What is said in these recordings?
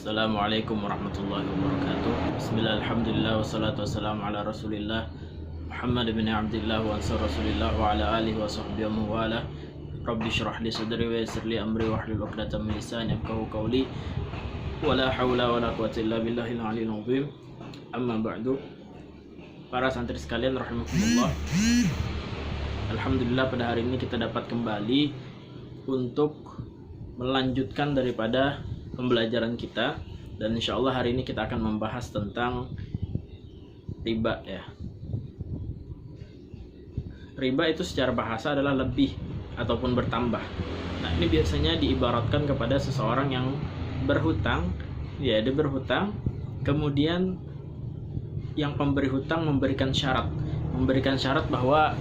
Assalamualaikum warahmatullahi wabarakatuh. Bismillah, alhamdulillah, wassalatu wassalamu ala rasulillah Muhammad bin Abdillah wa ansar rasulillah wa ala alihi wa sahbihi wa mawala. Rabbi syrah li sadri wa yassir li amri wa hlul 'uqdatam min lisani yafqahu qawli. Wa la haula wa la quwwata illa billahil aliyyil azim. Amma ba'du. Para santri sekalian rahimakumullah. Alhamdulillah, pada hari ini kita dapat kembali untuk melanjutkan daripada pembelajaran kita, dan insya Allah hari ini kita akan membahas tentang riba ya. Riba itu secara bahasa adalah lebih ataupun bertambah. Nah, ini biasanya diibaratkan kepada seseorang yang berhutang, ya dia berhutang, kemudian yang pemberi hutang memberikan syarat bahwa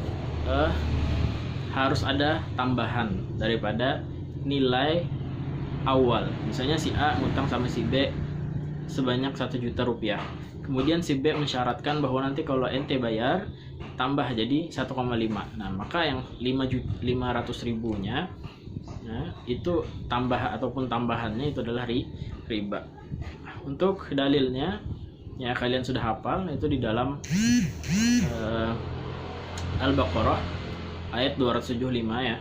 harus ada tambahan daripada nilai awal. Misalnya si A ngutang sama si B sebanyak 1 juta rupiah. Kemudian si B mensyaratkan bahwa nanti kalau ente bayar tambah jadi 1,5. Nah, maka yang 500 ribunya itu tambah ataupun tambahannya itu adalah riba. Untuk dalilnya ya kalian sudah hafal, itu di dalam Al-Baqarah ayat 275 ya.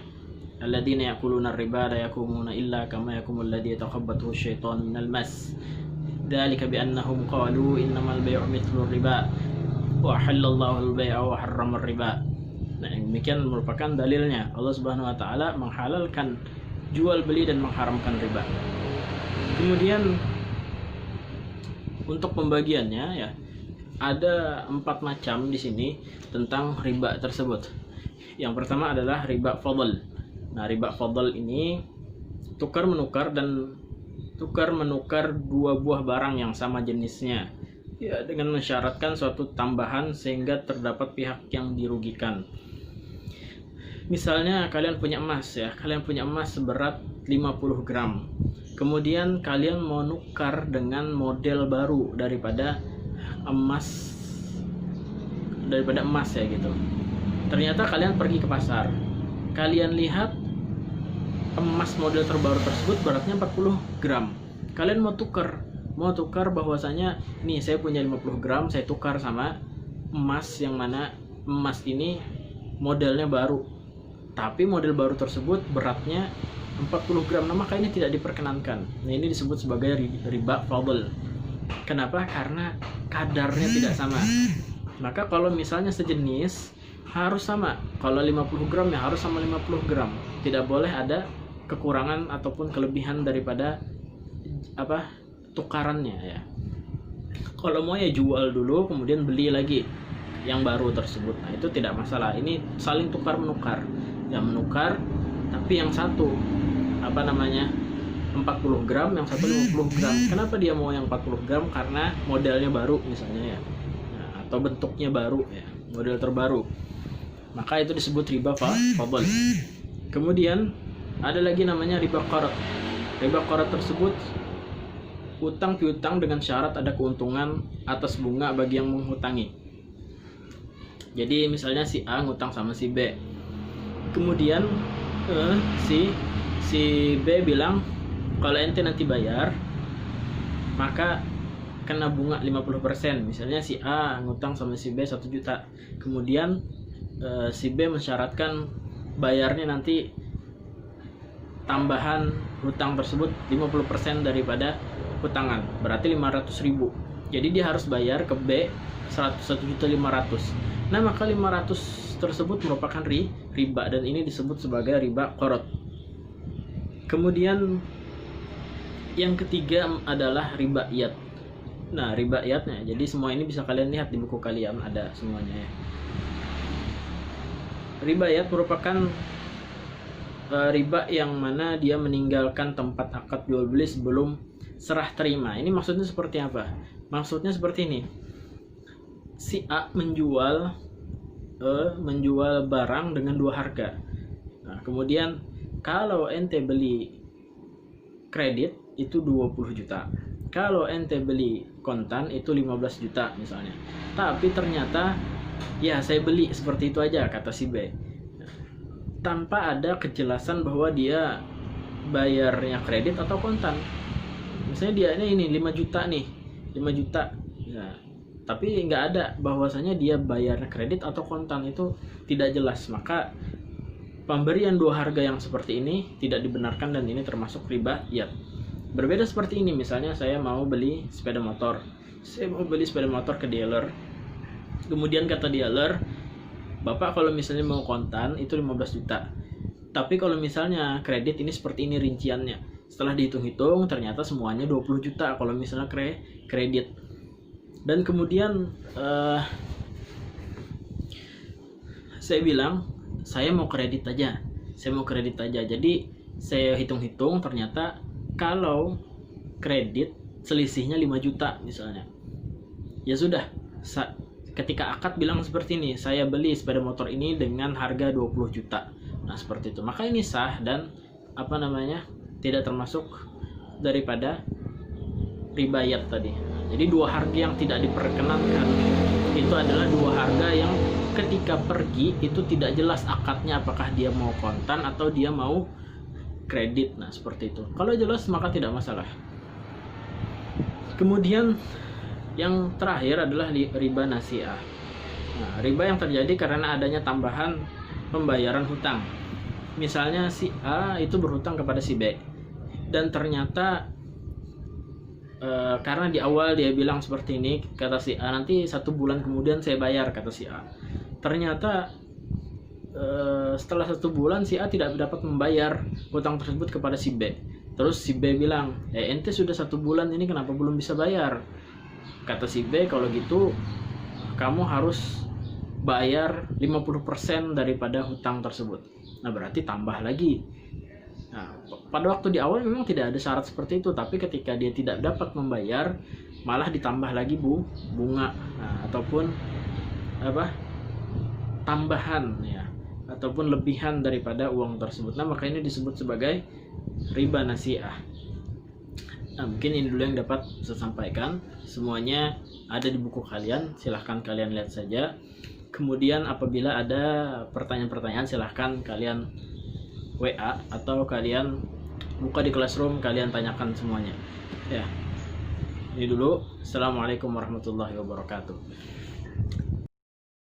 Alladzina ya'kuluna ar-riba la yakumuna illa kama yakumul ladzi yatakhabbathu asy-syaitanu minal mas. Dzalika bi annahum qalu innamal bay'u mithlu ar-riba wa halallahu al-bay'a wa harrama ar-riba. Nah, demikian merupakan dalilnya. Allah Subhanahu wa taala menghalalkan jual beli dan mengharamkan riba. Kemudian untuk pembagiannya ya, ada 4 macam di sini tentang riba tersebut. Yang pertama adalah riba fadl. Nah, riba fadl ini tukar menukar dua buah barang yang sama jenisnya ya, dengan mensyaratkan suatu tambahan sehingga terdapat pihak yang dirugikan. Misalnya kalian punya emas ya, kalian punya emas seberat 50 gram. Kemudian kalian mau nukar dengan model baru daripada emas ya gitu. Ternyata kalian pergi ke pasar, kalian lihat emas model terbaru tersebut beratnya 40 gram. Kalian mau tukar bahwasanya nih saya punya 50 gram, saya tukar sama emas yang mana emas ini modelnya baru, tapi model baru tersebut beratnya 40 gram. Nah, maka ini tidak diperkenankan. Nah, ini disebut sebagai riba fadl. Kenapa? Karena kadarnya tidak sama. Maka kalau misalnya sejenis harus sama. Kalau 50 gram ya harus sama 50 gram. Tidak boleh ada kekurangan ataupun kelebihan daripada tukarannya ya. Kalau mau ya jual dulu kemudian beli lagi yang baru tersebut. Nah, itu tidak masalah. Ini saling tukar menukar. Yang menukar tapi yang satu 40 gram, yang satu 50 gram. Kenapa dia mau yang 40 gram? Karena modelnya baru misalnya ya. Nah, atau bentuknya baru ya, model terbaru. Maka itu disebut riba fadl. Kemudian ada lagi namanya riba qarad. Riba qarad tersebut utang piutang dengan syarat ada keuntungan atas bunga bagi yang menghutangi. Jadi misalnya si A ngutang sama si B. Kemudian si B bilang kalau ente nanti bayar maka kena bunga 50%. Misalnya si A ngutang sama si B 1 juta. Kemudian si B mensyaratkan bayarnya nanti tambahan hutang tersebut 50% daripada hutangan, berarti 500 ribu. Jadi dia harus bayar ke B 1.500.000. Nah, maka 500 tersebut merupakan riba, dan ini disebut sebagai riba qarad. Kemudian yang ketiga adalah riba iyad. Nah, riba iyadnya, jadi semua ini bisa kalian lihat di buku kalian, ada semuanya ya. Riba iyad merupakan riba yang mana dia meninggalkan tempat akad jual beli sebelum serah terima. Ini maksudnya seperti apa? Maksudnya seperti ini. Si A menjual barang dengan 2 harga. Nah, kemudian kalau ente beli kredit itu 20 juta. Kalau ente beli kontan itu 15 juta misalnya. Tapi ternyata ya saya beli seperti itu aja kata si B. Tanpa ada kejelasan bahwa dia bayarnya kredit atau kontan. misalnya dia ini 5 juta nih, 5 juta ya, tapi nggak ada bahwasanya dia bayar kredit atau kontan, itu tidak jelas. Maka pemberian dua harga yang seperti ini tidak dibenarkan dan ini termasuk riba. Ya, berbeda seperti ini, misalnya saya mau beli sepeda motor, ke dealer, kemudian kata dealer, Bapak kalau misalnya mau kontan itu 15 juta, tapi kalau misalnya kredit ini seperti ini rinciannya. Setelah dihitung-hitung ternyata semuanya 20 juta kalau misalnya kredit. Dan kemudian saya bilang saya mau kredit aja. Jadi saya hitung-hitung ternyata kalau kredit selisihnya 5 juta misalnya. Ya sudah, ketika akad bilang seperti ini, saya beli sepeda motor ini dengan harga 20 juta. Nah, seperti itu. Maka ini sah dan tidak termasuk daripada ribayat tadi. Jadi dua harga yang tidak diperkenankan itu adalah dua harga yang ketika pergi itu tidak jelas akadnya, apakah dia mau kontan atau dia mau kredit. Nah, seperti itu. Kalau jelas maka tidak masalah. Kemudian yang terakhir adalah riba nasi'ah. Nah, riba yang terjadi karena adanya tambahan pembayaran hutang. Misalnya si A itu berhutang kepada si B, dan ternyata karena di awal dia bilang seperti ini, kata si A, nanti 1 bulan kemudian saya bayar, kata si A. Ternyata setelah 1 bulan si A tidak dapat membayar hutang tersebut kepada si B. Terus si B bilang, ente sudah 1 bulan ini kenapa belum bisa bayar? Kata si B, kalau gitu kamu harus bayar 50% daripada hutang tersebut. Nah, berarti tambah lagi. Nah, pada waktu di awal memang tidak ada syarat seperti itu, tapi ketika dia tidak dapat membayar malah ditambah lagi bunga, ataupun tambahan ya, ataupun lebihan daripada uang tersebut. Nah, maka ini disebut sebagai riba nasi'ah. Nah, mungkin ini dulu yang dapat saya sampaikan. Semuanya ada di buku kalian, silahkan kalian lihat saja. Kemudian apabila ada pertanyaan-pertanyaan silahkan kalian WA atau kalian buka di Classroom, kalian tanyakan semuanya ya. Ini dulu. Assalamualaikum warahmatullahi wabarakatuh.